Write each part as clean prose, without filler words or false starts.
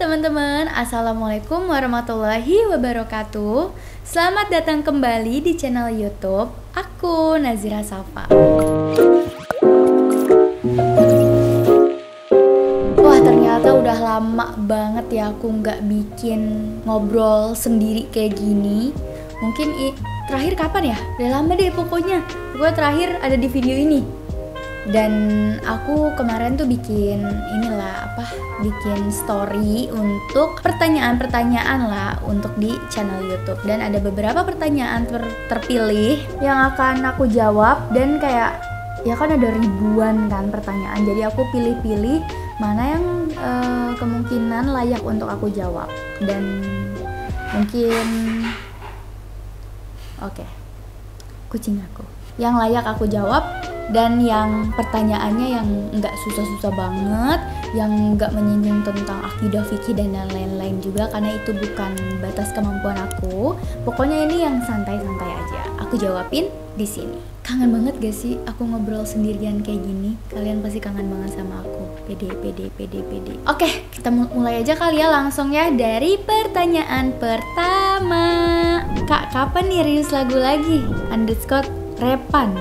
teman-teman, Assalamualaikum warahmatullahi wabarakatuh. Selamat datang kembali di channel YouTube aku, Nazira Safa. Wah, ternyata udah lama banget ya aku nggak bikin ngobrol sendiri kayak gini. Mungkin terakhir kapan ya? Udah lama deh pokoknya. Gue terakhir ada di video ini. Dan aku kemarin tuh bikin story untuk pertanyaan-pertanyaan lah untuk di channel YouTube. Dan ada beberapa pertanyaan terpilih yang akan aku jawab. Dan kayak ya kan ada ribuan kan pertanyaan. Jadi aku pilih-pilih mana yang kemungkinan layak untuk aku jawab. Dan mungkin kucing aku yang layak aku jawab, dan yang pertanyaannya yang nggak susah-susah banget, yang nggak menyinggung tentang akidah, fikih dan lain-lain juga, karena itu bukan batas kemampuan aku. Pokoknya ini yang santai-santai aja aku jawabin di sini. Kangen banget gak sih aku ngobrol sendirian kayak gini? Kalian pasti kangen banget sama aku. Pede. Oke, kita mulai aja kali ya, langsung ya dari pertanyaan pertama. Kak, kapan nih rilis lagu lagi? _Repan.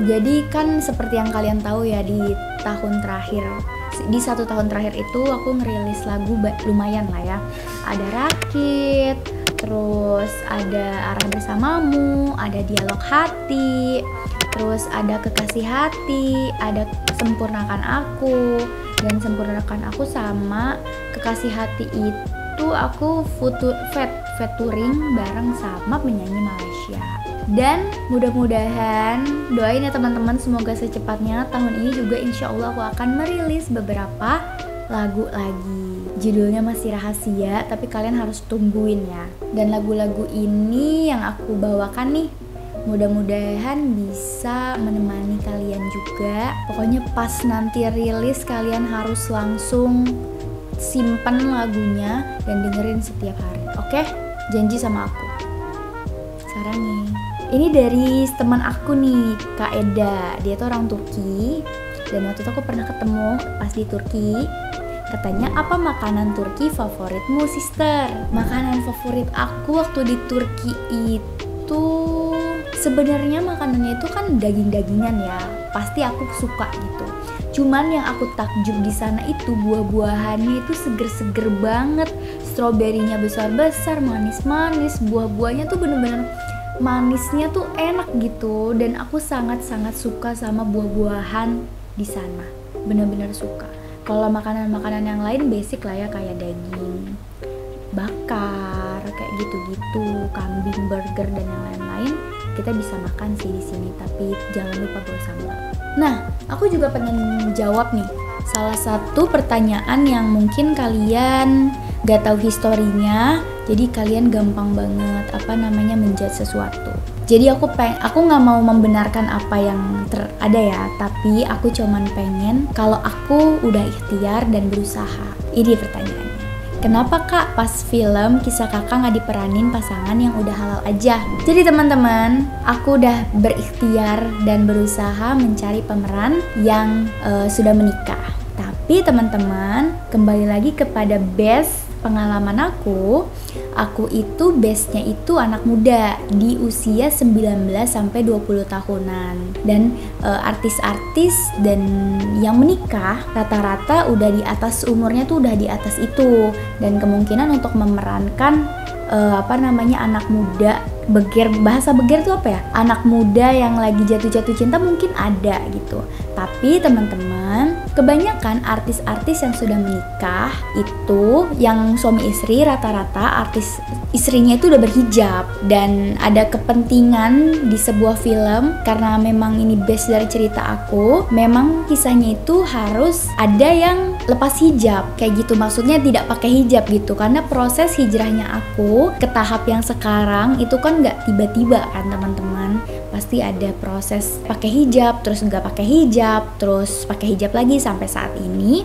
Jadi kan seperti yang kalian tahu ya, di satu tahun terakhir itu aku ngerilis lagu lumayan lah ya. Ada Rakit, terus ada Arah Bersamamu, ada Dialog Hati, terus ada Kekasih Hati, ada Sempurnakan Aku. Dan Sempurnakan Aku sama Kekasih Hati itu aku featuring bareng sama penyanyi Malaysia. Dan mudah-mudahan doain ya teman-teman, semoga secepatnya tahun ini juga insya Allah aku akan merilis beberapa lagu lagi. Judulnya masih rahasia, tapi kalian harus tungguin ya. Dan lagu-lagu ini yang aku bawakan nih, mudah-mudahan bisa menemani kalian juga. Pokoknya pas nanti rilis kalian harus langsung simpen lagunya dan dengerin setiap hari. Oke? Janji sama aku. Sarangnya. Ini dari teman aku nih, Kak Eda. Dia tuh orang Turki. Dan waktu itu aku pernah ketemu pas di Turki. Katanya, apa makanan Turki favoritmu, sister? Makanan favorit aku waktu di Turki itu sebenarnya makanannya itu kan daging-dagingan ya. Pasti aku suka gitu. Cuman yang aku takjub di sana itu buah-buahannya itu seger-seger banget. Stroberinya besar-besar, manis-manis. Buah-buahnya tuh bener-bener manisnya tuh enak gitu. Dan aku sangat-sangat suka sama buah-buahan di sana. Bener-bener suka. Kalau makanan-makanan yang lain basic lah ya, kayak daging bakar, kayak gitu-gitu, kambing, burger dan yang lain-lain kita bisa makan sih di sini, tapi jangan lupa bawa sambal. Nah, aku juga pengen jawab nih salah satu pertanyaan yang mungkin kalian gak tahu historinya, jadi kalian gampang banget menjudge sesuatu. Jadi aku nggak mau membenarkan apa yang ada ya, tapi aku cuman pengen kalau aku udah ikhtiar dan berusaha. Ini pertanyaannya. Kenapa Kak pas film Kisah Kakak nggak diperanin pasangan yang udah halal aja? Jadi teman-teman, aku udah berikhtiar dan berusaha mencari pemeran yang sudah menikah. Tapi teman-teman, kembali lagi kepada base pengalaman aku itu base-nya itu anak muda di usia 19 sampai 20 tahunan. Dan artis-artis dan yang menikah rata-rata udah di atas umurnya tuh udah di atas itu. Dan kemungkinan untuk memerankan anak muda beger, bahasa beger tuh apa ya? Anak muda yang lagi jatuh-jatuh cinta mungkin ada gitu. Tapi teman-teman, kebanyakan artis-artis yang sudah menikah itu yang suami istri rata-rata artis istrinya itu udah berhijab. Dan ada kepentingan di sebuah film, karena memang ini base dari cerita aku, memang kisahnya itu harus ada yang lepas hijab kayak gitu, maksudnya tidak pakai hijab gitu. Karena proses hijrahnya aku ke tahap yang sekarang itu kan nggak tiba-tiba kan teman-teman, pasti ada proses pakai hijab, terus nggak pakai hijab, terus pakai hijab lagi sampai saat ini.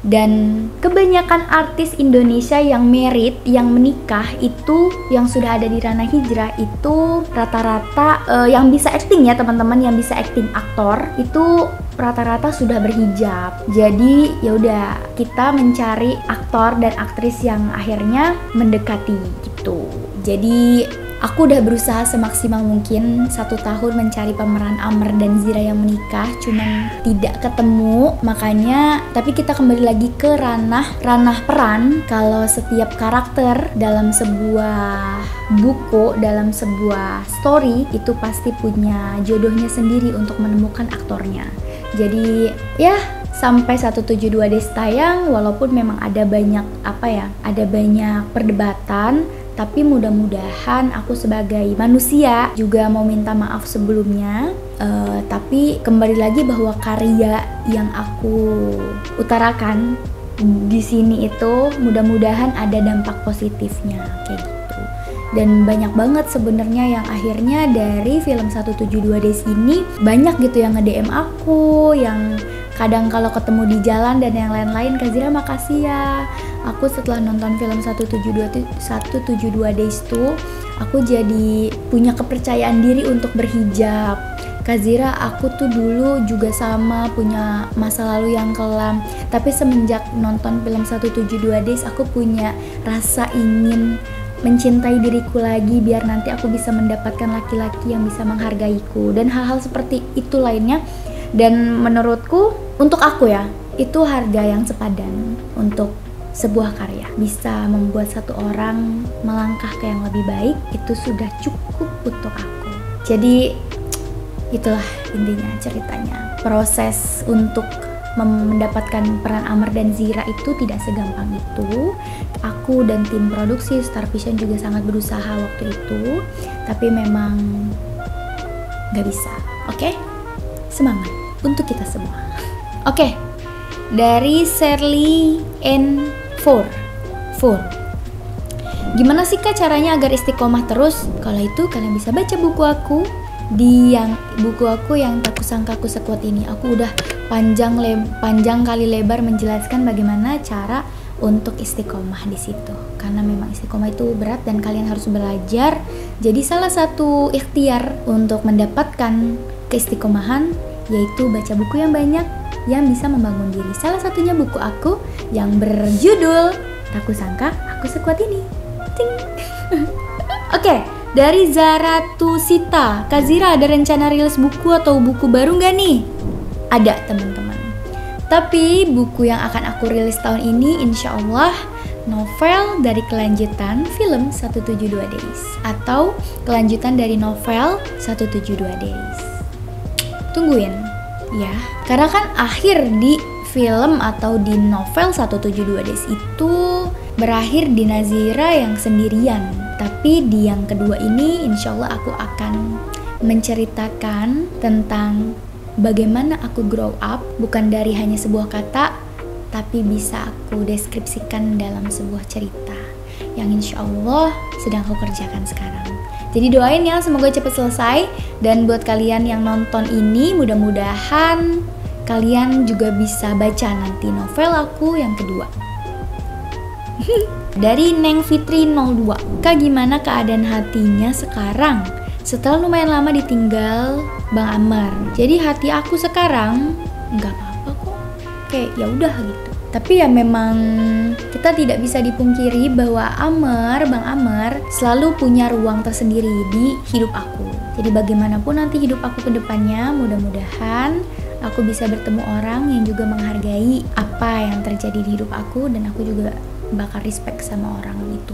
Dan kebanyakan artis Indonesia yang married, yang menikah itu, yang sudah ada di ranah hijrah itu rata-rata yang bisa acting ya teman-teman, yang bisa acting aktor itu rata-rata sudah berhijab. Jadi ya udah, kita mencari aktor dan aktris yang akhirnya mendekati gitu. Jadi aku udah berusaha semaksimal mungkin 1 tahun mencari pemeran Amr dan Zira yang menikah, cuman tidak ketemu. Makanya, tapi kita kembali lagi ke ranah peran. Kalau setiap karakter dalam sebuah buku, dalam sebuah story, itu pasti punya jodohnya sendiri untuk menemukan aktornya. Jadi ya, sampai 172 Days tayang, walaupun memang ada banyak ada banyak perdebatan, tapi mudah-mudahan aku sebagai manusia juga mau minta maaf sebelumnya. Tapi kembali lagi bahwa karya yang aku utarakan di sini itu mudah-mudahan ada dampak positifnya kayak gitu. Dan banyak banget sebenarnya yang akhirnya dari film 172 Days ini banyak gitu yang nge-DM aku, yang kadang kalau ketemu di jalan dan yang lain-lain, Kak Zira makasih ya. Aku setelah nonton film 172 Days tuh, aku jadi punya kepercayaan diri untuk berhijab. Kak Zira, aku tuh dulu juga sama punya masa lalu yang kelam, tapi semenjak nonton film 172 Days, aku punya rasa ingin mencintai diriku lagi biar nanti aku bisa mendapatkan laki-laki yang bisa menghargaiku dan hal-hal seperti itu lainnya. Dan menurutku, untuk aku ya, itu harga yang sepadan untuk sebuah karya. Bisa membuat satu orang melangkah ke yang lebih baik, itu sudah cukup untuk aku. Jadi itulah intinya ceritanya. Proses untuk mendapatkan peran Amr dan Zira itu tidak segampang itu. Aku dan tim produksi Star Vision juga sangat berusaha waktu itu, tapi memang gak bisa. Oke? Semangat untuk kita semua. Oke, dari Shirley N4. Gimana sih Kak caranya agar istiqomah terus? Kalau itu kalian bisa baca buku aku yang Tak Kusangka Ku Sekuat Ini. Aku udah panjang kali lebar menjelaskan bagaimana cara untuk istiqomah di situ. Karena memang istiqomah itu berat dan kalian harus belajar. Jadi salah satu ikhtiar untuk mendapatkan keistiqomahan yaitu baca buku yang banyak yang bisa membangun diri. Salah satunya buku aku yang berjudul Tak Kusangka Aku Sekuat Ini. Ting. Oke, dari Zaratusita, Kak Zira ada rencana rilis buku atau buku baru nggak nih? Ada teman-teman. Tapi buku yang akan aku rilis tahun ini insya Allah novel dari kelanjutan film 172 Days atau kelanjutan dari novel 172 Days. Tungguin ya, karena kan akhir di film atau di novel 172 Days itu berakhir di Nazira yang sendirian. Tapi di yang kedua ini insya Allah aku akan menceritakan tentang bagaimana aku grow up, bukan dari hanya sebuah kata, tapi bisa aku deskripsikan dalam sebuah cerita yang insya Allah sedang aku kerjakan sekarang. Jadi doain ya, semoga cepat selesai. Dan buat kalian yang nonton ini, mudah-mudahan kalian juga bisa baca nanti novel aku yang kedua. Dari Neng Fitri 02, Kak gimana keadaan hatinya sekarang? Setelah lumayan lama ditinggal Bang Amr. Jadi hati aku sekarang nggak apa-apa kok. Kayak ya udah gitu. Tapi ya memang kita tidak bisa dipungkiri bahwa Bang Amr selalu punya ruang tersendiri di hidup aku. Jadi bagaimanapun nanti hidup aku ke depannya, mudah-mudahan aku bisa bertemu orang yang juga menghargai apa yang terjadi di hidup aku, dan aku juga bakal respect sama orang itu gitu.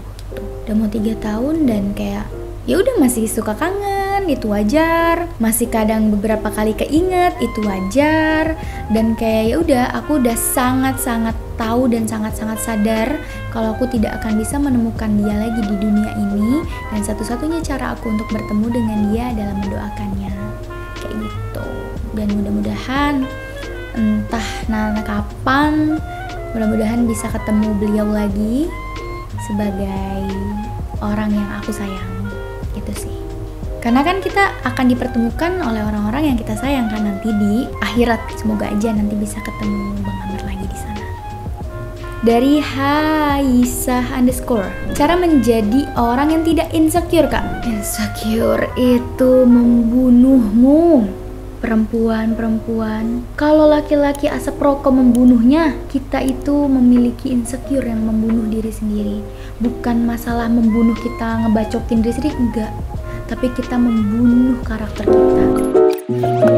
Udah mau 3 tahun dan kayak ya udah masih suka kangen, itu wajar. Masih kadang beberapa kali keinget, itu wajar. Dan kayak ya udah, aku udah sangat-sangat tahu dan sangat-sangat sadar kalau aku tidak akan bisa menemukan dia lagi di dunia ini, dan satu-satunya cara aku untuk bertemu dengan dia adalah mendoakannya kayak gitu. Dan mudah-mudahan entah kapan, mudah-mudahan bisa ketemu beliau lagi sebagai orang yang aku sayang. Itu sih, karena kan kita akan dipertemukan oleh orang-orang yang kita sayang kan nanti di akhirat. Semoga aja nanti bisa ketemu Bang Amr lagi di sana. Dari Haisah _ cara menjadi orang yang tidak insecure Kak. Insecure itu membunuhmu. perempuan, kalau laki-laki asap rokok membunuhnya, kita itu memiliki insecure yang membunuh diri sendiri. Bukan masalah membunuh kita ngebacotin diri sendiri, enggak, tapi kita membunuh karakter kita.